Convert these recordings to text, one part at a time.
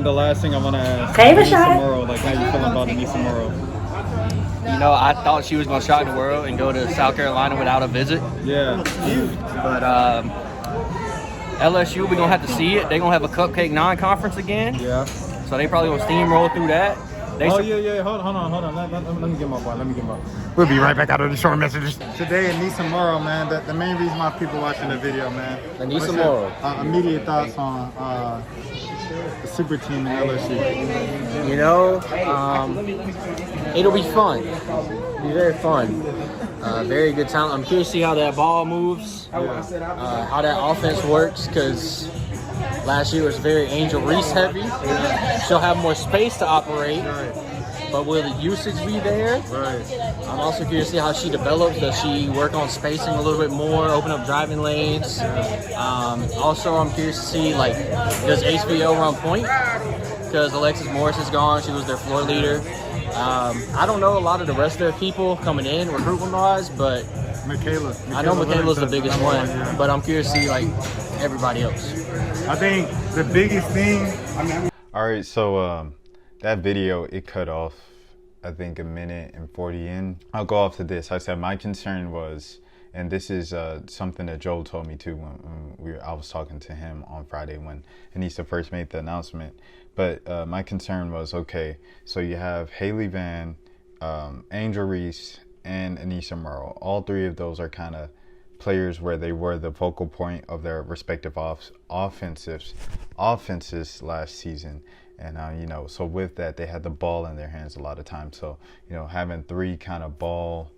the last thing I want to ask, Hey, Aneesah Rashad. Morrow, like how you feeling about Aneesah Morrow? You know, I thought she was going to shock the world and go to South Carolina without a visit. Yeah. But LSU, we're going to have to see it. They're going to have a cupcake non-conference again. Yeah. So they probably going to steamroll through that. Yeah. Hold on. Let me get my boy. We'll be right back out of the short messages. Today, Aneesah Morrow, man. The main reason why people watching the video, man. Aneesah Morrow. Immediate thoughts on the super team in LSU. You know, it'll be fun. It'll be very fun. Very good talent. I'm curious to see how that ball moves, how that offense works, because last year was very Angel Reese heavy. She'll have more space to operate, but will the usage be there? Right. I'm also curious to see how she develops. Does she work on spacing a little bit more, open up driving lanes? Also, I'm curious to see, like, does HBO run point? Because Alexis Morris is gone. She was their floor leader. I don't know a lot of the rest of their people coming in recruitment-wise, but I know Michaela's the biggest one. But I'm curious to see, like, everybody else. I think the biggest thing. All right, so that video, it cut off, I think, 1:40 in. I'll go off to this. I said my concern was, and this is something that Joel told me too when I was talking to him on Friday when Aneesah first made the announcement. But my concern was, okay, so you have Haley Van, Angel Reese, and Aneesah Morrow. All three of those are kind of players where they were the focal point of their respective offenses last season. And, you know, so with that, they had the ball in their hands a lot of times. So, you know, having three kind of ball,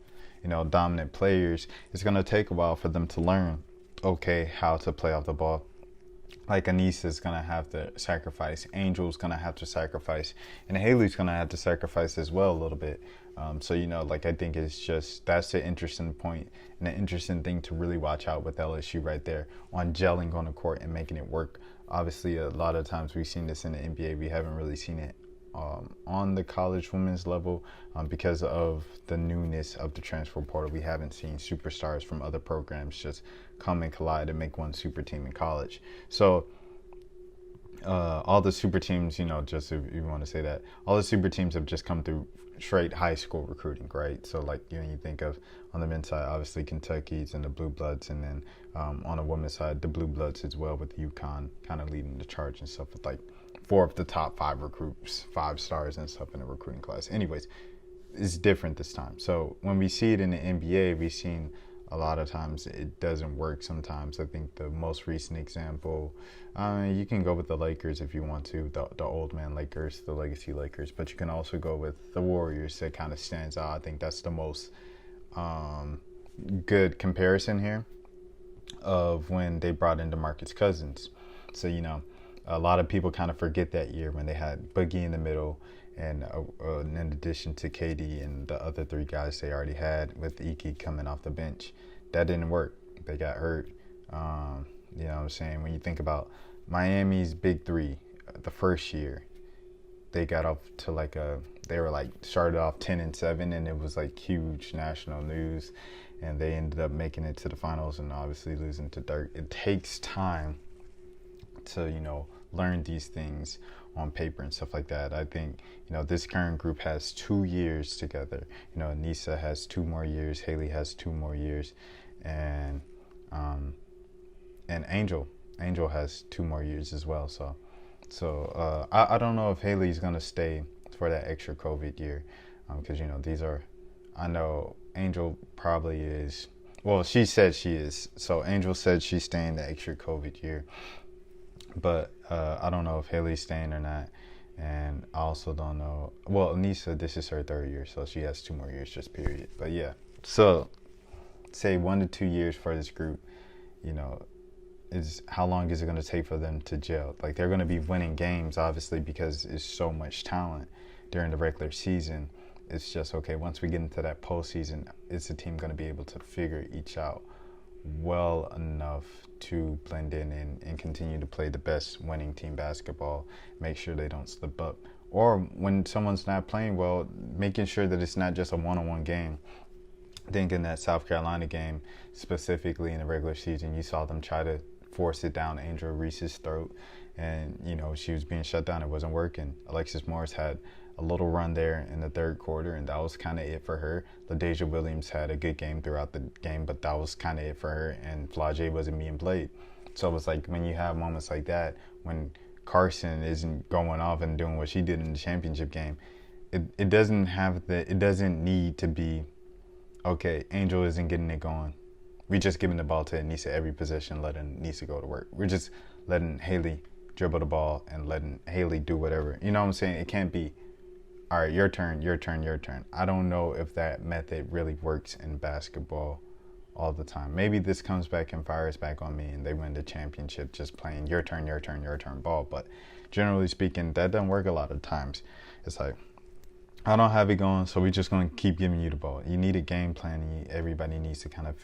you know, dominant players, it's going to take a while for them to learn, okay, how to play off the ball. Like Aneesah's going to have to sacrifice, Angel's going to have to sacrifice, and Haley's going to have to sacrifice as well a little bit. So, you know, like I think it's just, that's the interesting point and an interesting thing to really watch out with LSU right there on gelling on the court and making it work. Obviously, a lot of times we've seen this in the NBA. We haven't really seen it on the college women's level because of the newness of the transfer portal. We haven't seen superstars from other programs just come and collide and make one super team in college. So all the super teams, you know, just if you want to say that, all the super teams have just come through straight high school recruiting, right? So like, you know, you think of on the men's side, obviously Kentucky's and the Blue Bloods, and then on the women's side, the Blue Bloods as well, with UConn kind of leading the charge and stuff with like 4 of the top 5 recruits, 5 stars and stuff in the recruiting class. Anyways, it's different this time. So when we see it in the NBA, we've seen a lot of times it doesn't work sometimes. I think the most recent example, you can go with the Lakers if you want to, the old man Lakers, the legacy Lakers, but you can also go with the Warriors. That kind of stands out. I think that's the most good comparison here of when they brought in DeMarcus Cousins. So, you know, a lot of people kind of forget that year when they had Boogie in the middle, and in addition to KD and the other 3 guys they already had with Iki coming off the bench. That didn't work. They got hurt. You know what I'm saying? When you think about Miami's big 3, the first year, they got off to they were started off 10-7, and it was like huge national news, and they ended up making it to the finals and obviously losing to Dirk. It takes time to, you know, learn these things on paper and stuff like that. I think, you know, this current group has 2 years together. You know, Aneesah has 2 more years, Haley has 2 more years, and Angel has 2 more years as well. So I don't know if Haley's gonna stay for that extra COVID year, because, you know, I know Angel probably is. Well, she said she is. So Angel said she's staying the extra COVID year. But I don't know if Haley's staying or not. And I also don't know. Well, Aneesah, this is her 3rd year, so she has 2 more years, just period. But yeah, so say 1 to 2 years for this group, you know, how long is it going to take for them to gel? Like, they're going to be winning games, obviously, because it's so much talent during the regular season. It's just, okay, once we get into that postseason, is the team going to be able to figure each out well enough to blend in and continue to play the best winning team basketball, make sure they don't slip up? Or when someone's not playing well, making sure that it's not just a one-on-one game. I think in that South Carolina game, specifically in the regular season, you saw them try to force it down Angel Reese's throat, and you know she was being shut down. It wasn't working. Alexis Morris had a little run there in the third quarter, and that was kind of it for her. LaDasia Williams had a good game throughout the game, but that was kind of it for her, and Flau'jae wasn't being played. So it was like when you have moments like that, when Carson isn't going off and doing what she did in the championship game, it doesn't need to be, okay, Angel isn't getting it going. We're just giving the ball to Aneesah every possession, letting Aneesah go to work. We're just letting Haley dribble the ball and letting Haley do whatever. You know what I'm saying? It can't be, all right, your turn, your turn, your turn. I don't know if that method really works in basketball all the time. Maybe this comes back and fires back on me and they win the championship just playing your turn, your turn, your turn ball. But generally speaking, that doesn't work a lot of times. It's like, I don't have it going, so we're just going to keep giving you the ball. You need a game plan. Everybody needs to kind of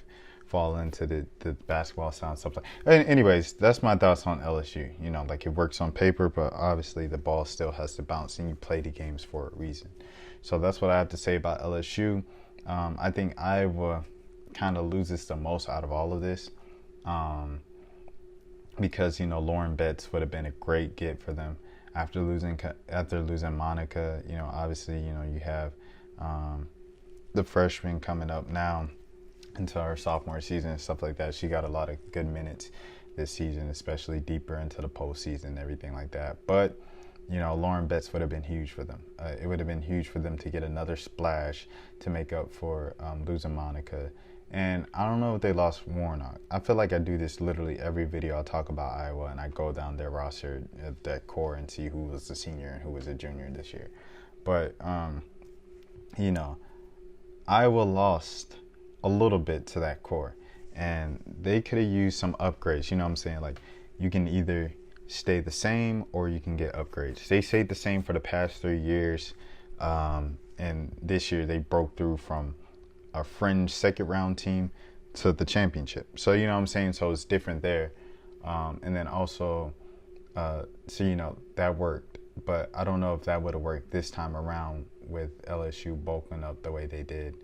fall into the basketball sound stuff. Anyways, that's my thoughts on LSU. You know, like it works on paper, but obviously the ball still has to bounce, and you play the games for a reason. So that's what I have to say about LSU. I think Iowa kind of loses the most out of all of this, because you know Lauren Betts would have been a great get for them after losing Monica. You know, obviously, you know, you have the freshman coming up now into her sophomore season and stuff like that. She got a lot of good minutes this season, especially deeper into the postseason and everything like that. But, you know, Lauren Betts would have been huge for them. It would have been huge for them to get another splash to make up for losing Monica. And I don't know if they lost Warnock. I feel like I do this literally every video I talk about Iowa, and I go down their roster, that core, and see who was the senior and who was a junior this year. But, you know, Iowa lost a little bit to that core, and they could have used some upgrades. You know what I'm saying? Like, you can either stay the same or you can get upgrades. They stayed the same for the past 3 years, and this year they broke through from a fringe second round team to the championship. So, you know what I'm saying? So it's different there. And then also, so, you know, that worked, but I don't know if that would have worked this time around with LSU bulking up the way they did.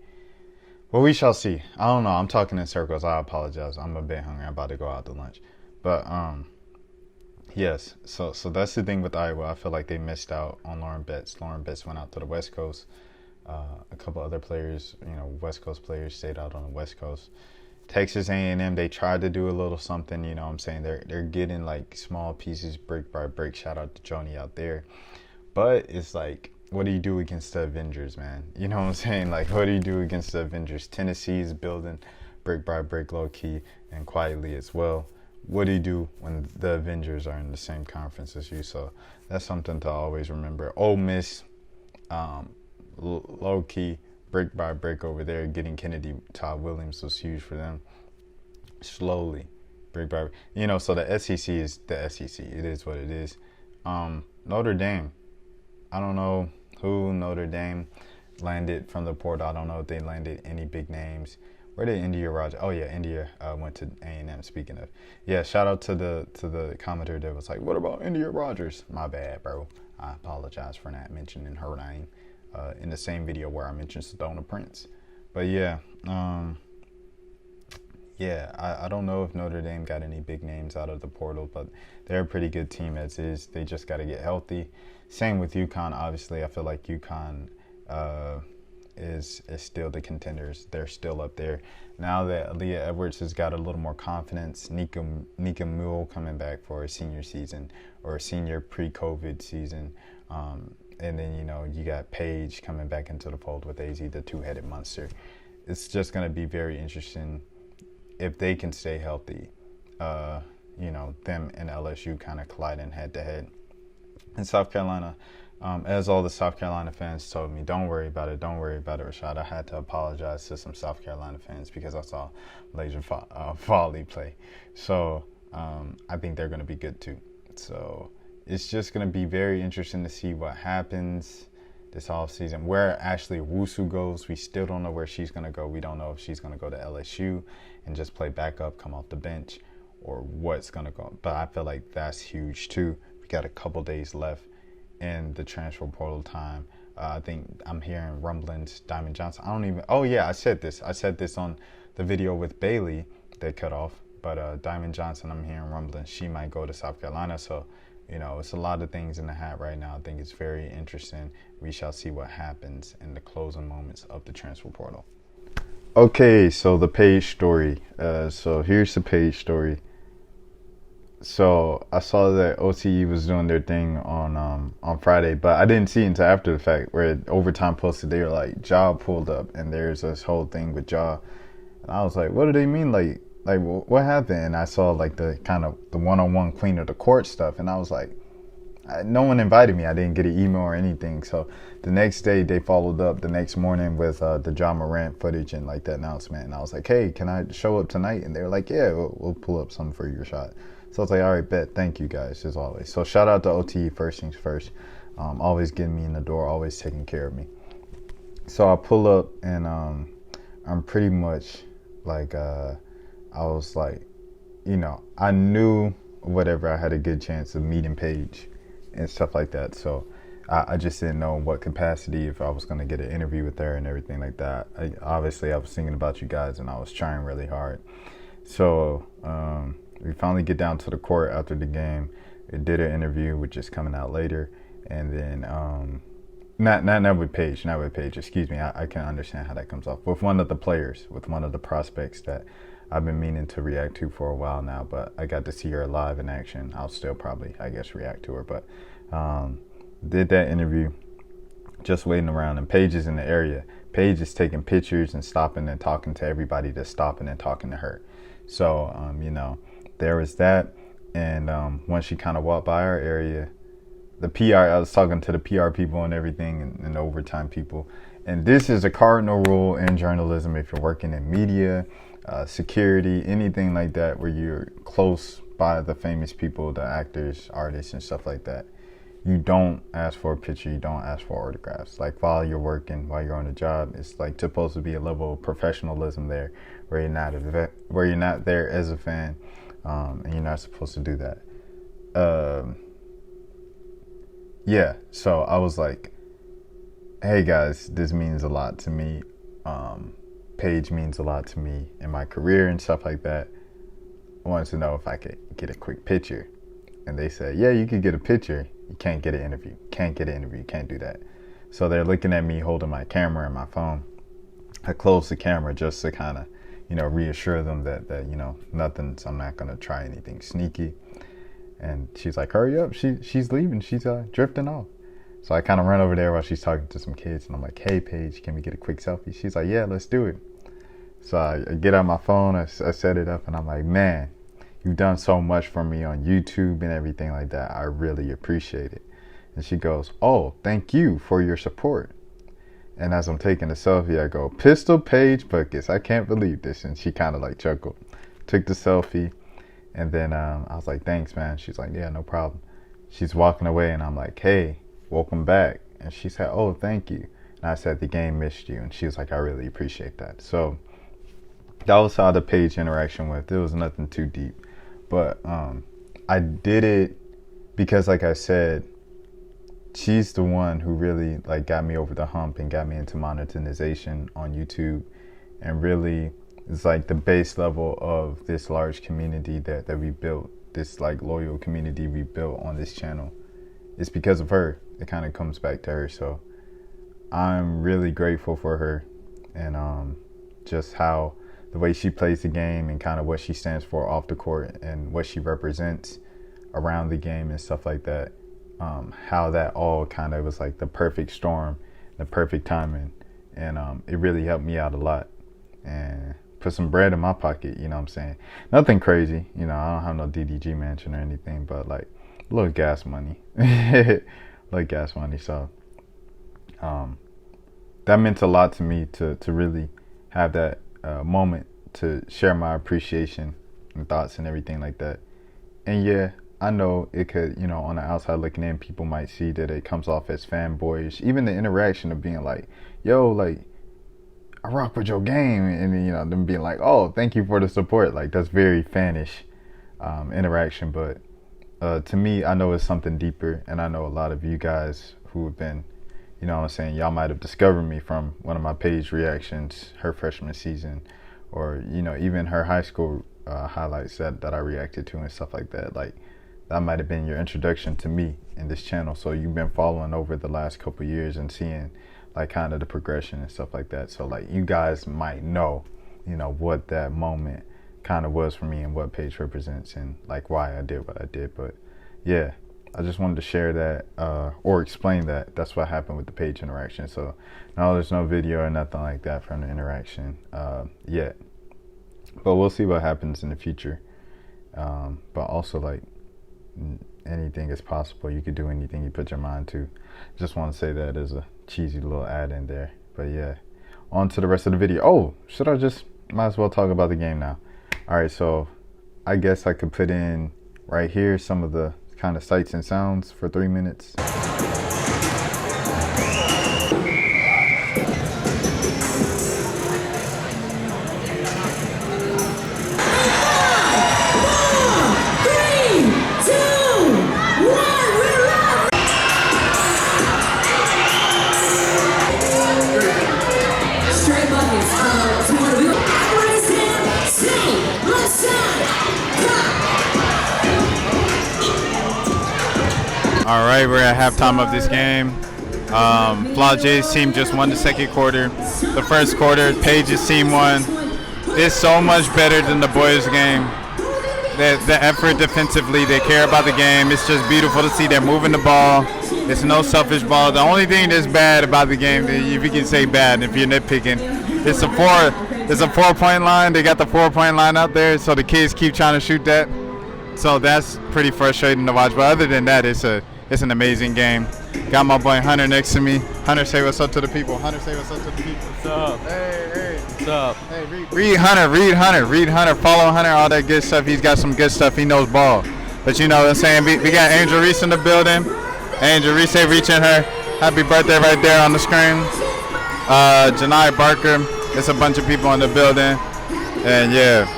Well, we shall see. I don't know. I'm talking in circles. I apologize. I'm a bit hungry. I'm about to go out to lunch. But, yes. So that's the thing with Iowa. I feel like they missed out on Lauren Betts. Lauren Betts went out to the West Coast. A couple other players, you know, West Coast players stayed out on the West Coast. Texas A&M, they tried to do a little something, you know what I'm saying? They're getting like small pieces, brick by brick. Shout out to Joni out there. But it's like, what do you do against the Avengers, man? You know what I'm saying? Like, what do you do against the Avengers? Tennessee is building brick by brick, low key and quietly as well. What do you do when the Avengers are in the same conference as you? So that's something to always remember. Ole Miss, low key, brick by brick over there, getting Kennedy Todd Williams was huge for them. Slowly, brick by brick. You know, so the SEC is the SEC. It is what it is. Notre Dame, I don't know who Notre Dame landed from the portal. I don't know if they landed any big names. Where did India Rogers? Oh yeah, India went to A&M. Speaking of, yeah, shout out to the commenter that was like, "What about India Rogers?" My bad, bro. I apologize for not mentioning her name in the same video where I mentioned Sedona Prince. But yeah, I don't know if Notre Dame got any big names out of the portal, but they're a pretty good team as is. They just got to get healthy. Same with UConn, obviously. I feel like UConn is still the contenders. They're still up there. Now that Aaliyah Edwards has got a little more confidence, Nika Mule coming back for a senior season or a senior pre-COVID season. And then, you know, you got Paige coming back into the fold with AZ, the two-headed monster. It's just going to be very interesting if they can stay healthy. You know, them and LSU kind of colliding head-to-head. In South Carolina, as all the South Carolina fans told me, don't worry about it, Rashad. I had to apologize to some South Carolina fans because I saw Laser Foley play. So I think they're going to be good too. So it's just going to be very interesting to see what happens this offseason. Where Ashley Owusu goes, we still don't know where she's going to go. We don't know if she's going to go to LSU and just play backup, come off the bench, or what's going to go. But I feel like that's huge too. We got a couple days left in the transfer portal time. I think I'm hearing rumblings. Diamond Johnson. I said this. I said this on the video with Bailey. They cut off. But Diamond Johnson, I'm hearing rumblings. She might go to South Carolina. So, you know, it's a lot of things in the hat right now. I think it's very interesting. We shall see what happens in the closing moments of the transfer portal. Okay, so the Paige story. So here's the Paige story. So I saw that OTE was doing their thing on Friday, but I didn't see it until after the fact, where Overtime posted, they were like, Ja pulled up, and there's this whole thing with Ja. And I was like, what do they mean? Like what happened? And I saw like the kind of the one-on-one queen of the court stuff, and I was like, no one invited me. I didn't get an email or anything. So the next day they followed up the next morning with the Ja Morant footage and like the announcement. And I was like, hey, can I show up tonight? And they were like, yeah, we'll pull up something for your shot. So I was like, all right, bet. Thank you guys, as always. So shout out to OTE, first things first. Always getting me in the door, always taking care of me. So I pull up and I'm pretty much like, I was like, you know, I knew whatever, I had a good chance of meeting Paige and stuff like that. So I just didn't know in what capacity, if I was going to get an interview with her and everything like that. Obviously, I was thinking about you guys and I was trying really hard. So we finally get down to the court after the game. We did an interview, which is coming out later. And then, not with Paige, excuse me. I can understand how that comes off. With one of the players, with one of the prospects that I've been meaning to react to for a while now, but I got to see her live in action. I'll still probably, I guess, react to her. But did that interview, just waiting around, and Paige is in the area. Paige is taking pictures and stopping and talking to everybody that's stopping and talking to her. So, you know, there was that. And once she kind of walked by our area, the PR, I was talking to the PR people and everything, and the Overtime people. And this is a cardinal rule in journalism. If you're working in media, security, anything like that, where you're close by the famous people, the actors, artists, and stuff like that, you don't ask for a picture, you don't ask for autographs. Like while you're working, while you're on the job, it's like supposed to be a level of professionalism there, where you're not there as a fan, and you're not supposed to do that. Yeah, so I was like, hey guys, this means a lot to me. Paige means a lot to me in my career and stuff like that. I wanted to know if I could get a quick picture. And they said, yeah, you could get a picture. You can't get an interview. Can't do that. So they're looking at me holding my camera and my phone. I closed the camera just to kind of, you know, reassure them that you know, I'm not going to try anything sneaky. And she's like, hurry up. She's leaving. She's drifting off. So I kind of run over there while she's talking to some kids. And I'm like, hey, Paige, can we get a quick selfie? She's like, yeah, let's do it. So I get out my phone. I set it up. And I'm like, man, you've done so much for me on YouTube and everything like that. I really appreciate it. And she goes, oh, thank you for your support. And as I'm taking the selfie, I go, Pistol Paige Bueckers. I can't believe this. And she kind of like chuckled. Took the selfie. And then I was like, thanks, man. She's like, yeah, no problem. She's walking away. And I'm like, hey, welcome back. And she said, oh, thank you. And I said, the game missed you. And she was like, I really appreciate that. So that was how the Paige interaction went. It was nothing too deep. But I did it because, like I said, she's the one who really like got me over the hump and got me into monetization on YouTube, and really is like the base level of this large community that we built, this like loyal community we built on this channel. It's because of her. It kind of comes back to her. So I'm really grateful for her, and just how the way she plays the game and kind of what she stands for off the court and what she represents around the game and stuff like that. How that all kind of was like the perfect storm, the perfect timing. And it really helped me out a lot and put some bread in my pocket, you know what I'm saying? Nothing crazy, you know, I don't have no DDG mansion or anything, but like a little gas money. Like gas money. So that meant a lot to me to really have that moment to share my appreciation and thoughts and everything like that. And yeah, I know it could, you know, on the outside looking in, people might see that it comes off as fanboyish. Even the interaction of being like, yo, like, I rock with your game. And then, you know, them being like, oh, thank you for the support. Like, that's very fanish interaction. But to me, I know it's something deeper. And I know a lot of you guys who have been, you know what I'm saying, y'all might have discovered me from one of my Paige reactions, her freshman season, or, you know, even her high school highlights that I reacted to and stuff like that. Like, that might have been your introduction to me in this channel. So you've been following over the last couple years and seeing like kind of the progression and stuff like that. So like you guys might know, you know, what that moment kind of was for me and what Paige represents and like why I did what I did. But yeah, I just wanted to share that or explain that. That's what happened with the Paige interaction. So no, there's no video or nothing like that from the interaction yet. But we'll see what happens in the future. But also, like, anything is possible. You could do anything you put your mind to. Just want to say that as a cheesy little ad in there. But yeah, on to the rest of the video. Oh, might as well talk about the game now. All right, so I guess I could put in right here some of the kind of sights and sounds for 3 minutes. All right, we're at halftime of this game. Flauja's team just won the second quarter. The first quarter, Paige's team won. It's so much better than the boys' game. The effort defensively, they care about the game. It's just beautiful to see they're moving the ball. It's no selfish ball. The only thing that's bad about the game, if you can say bad, if you're nitpicking, it's a 4-point line. They got the 4-point line out there, so the kids keep trying to shoot that. So that's pretty frustrating to watch. But other than that, it's an amazing game. Got my boy Hunter next to me. Hunter, say what's up to the people. Hunter, say what's up to the people. What's up? Hey. What's up? Hey, read Hunter. Follow Hunter, all that good stuff. He's got some good stuff. He knows ball. But you know what I'm saying? We got Angel Reese in the building. Angel Reese reaching her. Happy birthday right there on the screen. Janai Barker. It's a bunch of people in the building. And yeah.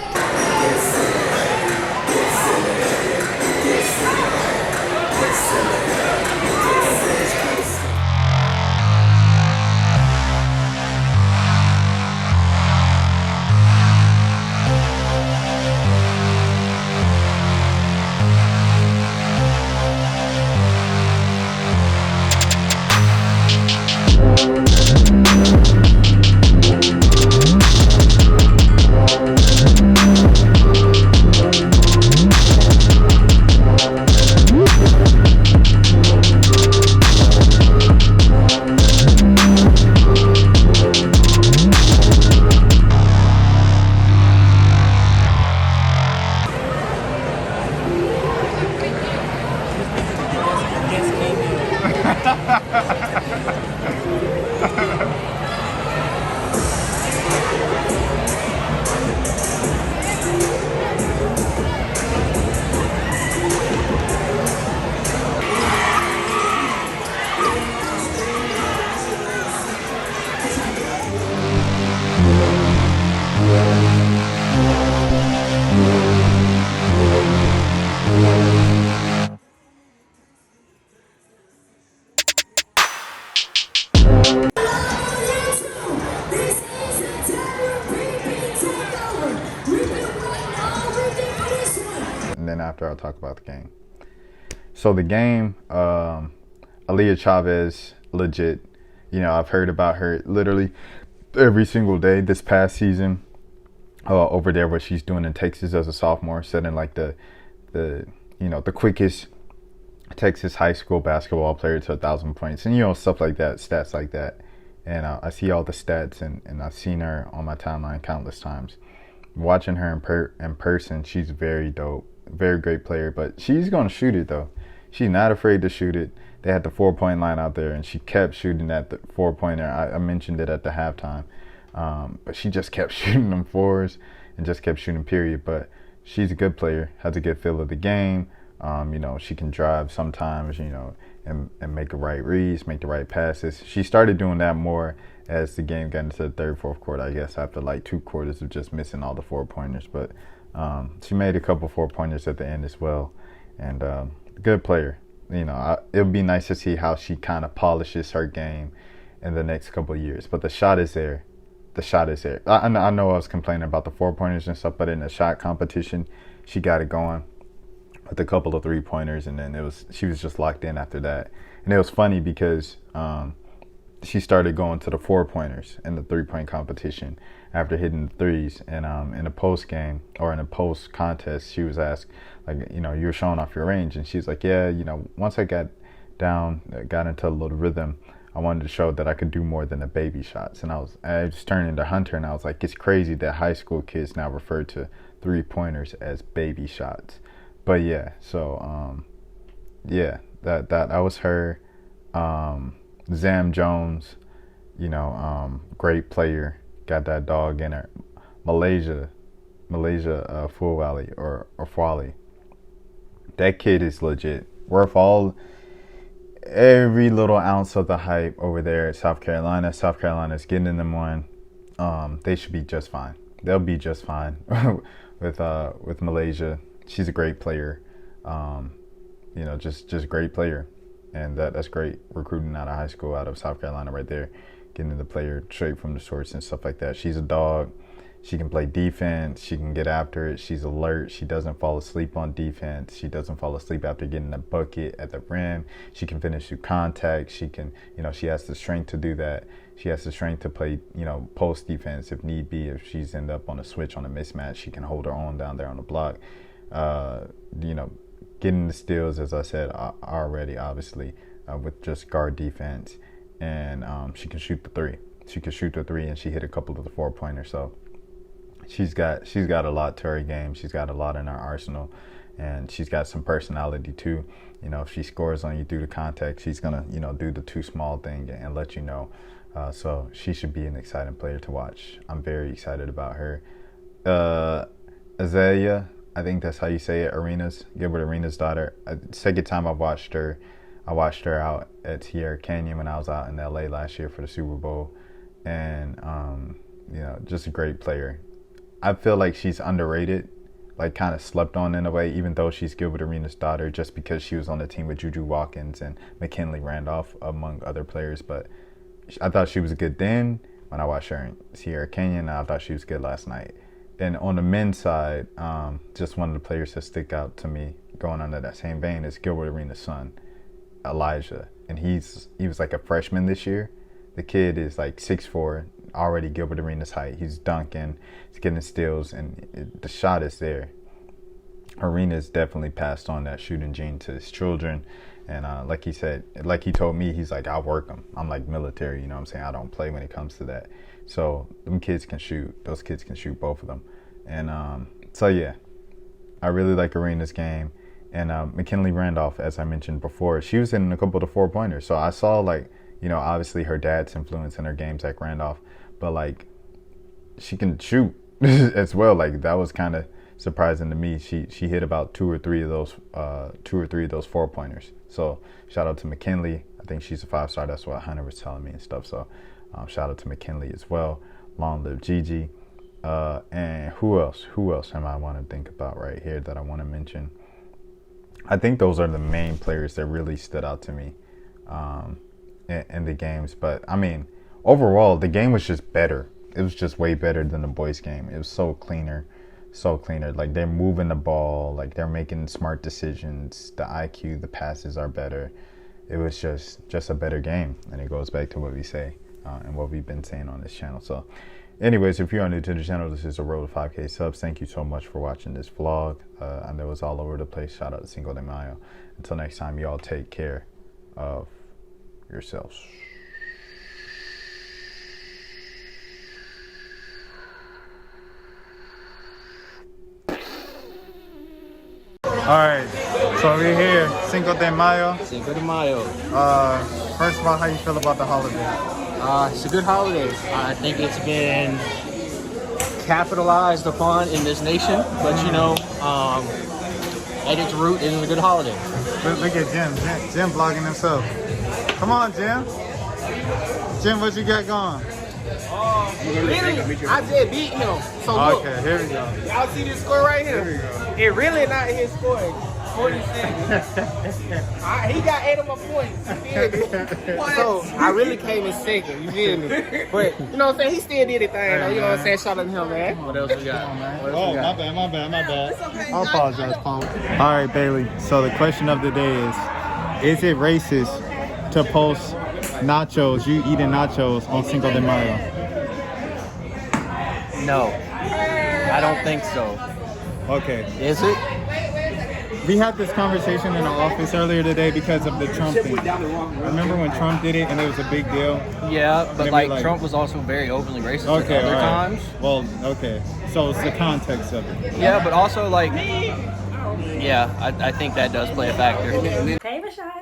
And then after I'll talk about the game. So the game, Aaliyah Chavez, legit. You know, I've heard about her literally every single day this past season. Over there, what she's doing in Texas as a sophomore, setting like the quickest Texas high school basketball player to 1,000 points, and stuff like that, stats like that. And I see all the stats, and I've seen her on my timeline countless times. Watching her in person, she's very dope, very great player. But she's gonna shoot it though. She's not afraid to shoot it. They had the 4-point line out there, and she kept shooting at the 4-pointer. I mentioned it at the halftime, but she just kept shooting them fours and just kept shooting. Period. But she's a good player, has a good feel of the game. She can drive sometimes, and make the right reads, make the right passes. She started doing that more as the game got into the third, fourth quarter, I guess, after like 2 quarters of just missing all the 4-pointers. But she made a couple 4-pointers at the end as well. And good player. It would be nice to see how she kind of polishes her game in the next couple of years. But the shot is there. I know I was complaining about the 4-pointers and stuff, but in the shot competition, she got it going. with a couple of 3-pointers, and then she was just locked in after that. And it was funny because she started going to the 4-pointers in the 3-point competition after hitting the threes. And in a post game or in a post contest, she was asked, like, you know, you're showing off your range, and she's like, yeah, you know, once I got into a little rhythm, I wanted to show that I could do more than the baby shots. And I just turned into Hunter, and I was like, it's crazy that high school kids now refer to 3-pointers as baby shots. But yeah, so yeah, that was her. Zam Jones, you know, great player, got that dog in her. Malaysia Fuwali or Fwali. That kid is legit. Worth every little ounce of the hype over there at South Carolina. South Carolina's getting them one. They should be just fine. They'll be just fine with Malaysia. She's a great player. You know, just great player. And that's great recruiting out of high school, out of South Carolina right there. Getting the player straight from the source and stuff like that. She's a dog. She can play defense. She can get after it. She's alert. She doesn't fall asleep on defense. She doesn't fall asleep after getting a bucket at the rim. She can finish through contact. She can, you know, she has the strength to do that. She has the strength to play, you know, post defense if need be. If she's end up on a switch on a mismatch, she can hold her own down there on the block. You know, getting the steals, as I said already, obviously, with just guard defense. And she can shoot the three. She can shoot the three, and she hit a couple of the 4-pointers. So she's got a lot to her game. She's got a lot in her arsenal, and she's got some personality too. You know, if she scores on you through the contact, she's gonna, you know, do the too small thing and let you know. So she should be an exciting player to watch. I'm very excited about her. Azalea, I think that's how you say it. Gilbert Arenas' daughter. Second time I watched her out at Sierra Canyon when I was out in LA last year for the Super Bowl, and you know, just a great player. I feel like she's underrated, like kind of slept on in a way, even though she's Gilbert Arenas' daughter, just because she was on the team with Juju Watkins and McKinley Randolph, among other players. But I thought she was good then when I watched her in Sierra Canyon, and I thought she was good last night. And on the men's side, just one of the players that stick out to me going under that same vein is Gilbert Arenas' son, Elijah. And he was like a freshman this year. The kid is like 6'4", already Gilbert Arenas' height. He's dunking, he's getting steals, and the shot is there. Arenas definitely passed on that shooting gene to his children. And like he said, like he told me, he's like, I'll work them. I'm like military, you know what I'm saying? I don't play when it comes to that. So them kids can shoot. Those kids can shoot, both of them. And so, yeah, I really like Arena's game. And McKinley Randolph, as I mentioned before, she was in a couple of the 4-pointers. So I saw, like, you know, obviously her dad's influence in her game, Zach Randolph. But, like, she can shoot as well. Like, that was kind of surprising to me. She hit about two or three of those 4-pointers. So shout out to McKinley. I think she's a 5-star. That's what Hunter was telling me and stuff. So shout out to McKinley as well. Long live Gigi. And who else am I want to think about right here that I want to mention? I think those are the main players that really stood out to me in the games. But, I mean, overall, the game was just better. It was just way better than the boys' game. It was so cleaner. Like, they're moving the ball. Like, they're making smart decisions. The IQ, the passes are better. It was just a better game. And it goes back to what we say and what we've been saying on this channel. So, anyways, if you are new to the channel, this is the road to 5K subs. Thank you so much for watching this vlog. I know it's all over the place. Shout out to Cinco de Mayo. Until next time, y'all take care of yourselves. All right, so we're here, Cinco de Mayo. Cinco de Mayo. First of all, how you feel about the holiday? It's a good holiday. I think it's been capitalized upon in this nation, but you know, at its root, it is a good holiday. Look at Jim vlogging himself. Come on, Jim. Jim, what you got going? Really, I just beat him. So look, Okay, here we go. y'all see this score right here? Here we go. It really not his score. 40 seconds. He got 8 of my points. You feel me? So I really came in second. You feel me? But you know what I'm saying? He still did it thing. Though, you know what I'm saying? Shout out to him, man. What else we got? Oh, my bad. I apologize, Paul. All right, Bailey. So the question of the day is it racist to post nachos, you eating nachos on Cinco de Mayo? No, I don't think so. Okay. Is it? We had this conversation in the office earlier today because of the Trump thing. Remember when Trump did it and it was a big deal? Yeah, but like Trump was also very openly racist at other times. Well, okay. So it's the context of it. Yeah, but also like, yeah, I think that does play a factor. Save a shot.